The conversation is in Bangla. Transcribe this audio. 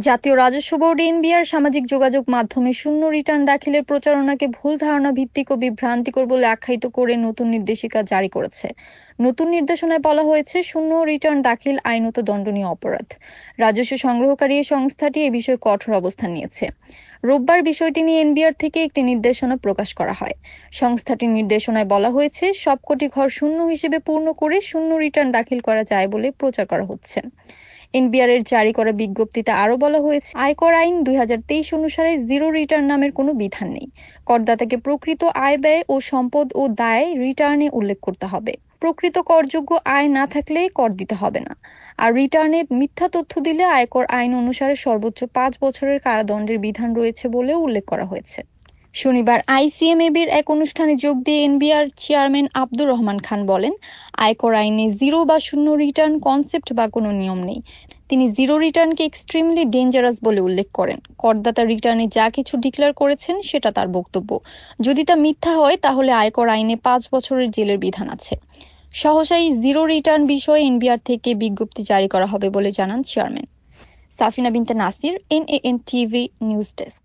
জাতীয় রাজস্ব বোর্ড এনবিআর সামাজিক যোগাযোগ মাধ্যমে শূন্য রিটার্ন দাখিলের প্রচারণাকে ভুল ধারণা ভিত্তিক ও বিভ্রান্তিকর বলে আখ্যায়িত করে নতুন নির্দেশিকা জারি করেছে। নতুন নির্দেশনায় বলা হয়েছে, শূন্য রিটার্ন দাখিল আইনত দণ্ডনীয় অপরাধ। রাজস্ব সংগ্রহকারী এই সংস্থাটি এ বিষয়ে কঠোর অবস্থান নিয়েছে। রোববার বিষয়টি নিয়ে এনবিআর থেকে একটি নির্দেশনা প্রকাশ করা হয়। সংস্থাটির নির্দেশনায় বলা হয়েছে, সবকটি ঘর শূন্য হিসেবে পূর্ণ করে শূন্য রিটার্ন দাখিল করা যায় বলে প্রচার করা হচ্ছে। এনবিআর এর জারি করা বিজ্ঞপ্তিতে আরো বলা হয়েছে, আয়কর আইন ২০২৩ অনুসারে জিরো রিটার্ন নামের কোনো বিধান নেই। করদাতাকে প্রকৃত আয়, ব্যয় ও সম্পদ ও দায় রিটার্নে উল্লেখ করতে হবে। প্রকৃত করযোগ্য আয় না থাকলে কর দিতে হবে না। আর রিটার্নে মিথ্যা তথ্য দিলে আয়কর আইন অনুসারে সর্বোচ্চ ৫ বছরের কারাদণ্ডের বিধান রয়েছে বলেও উল্লেখ করা হয়েছে। শনিবার আইসিএমএবির এক অনুষ্ঠানে যোগ দিয়ে এনবিআর চেয়ারম্যান আব্দুর রহমান খান বলেন, আয়কর আইনে জিরো বা শূন্য রিটার্ন কনসেপ্ট বা কোনো নিয়ম নেই। তিনি জিরো রিটার্নকে এক্সট্রিমলি ডেঞ্জারাস বলে উল্লেখ করেন। করদাতা রিটার্নে যা কিছু ডিক্লেয়ার করেছেন সেটা তার বক্তব্য। যদি তা মিথ্যা হয় তাহলে আয়কর আইনে ৫ বছরের জেলের বিধান আছে। সহসাই জিরো রিটার্ন বিষয়ে এনবিআর থেকে বিজ্ঞপ্তি জারি করা হবে বলে জানান চেয়ারম্যান। সাফিনা বিনতে নাসির, এনএএন টিভি নিউজ ডেস্ক।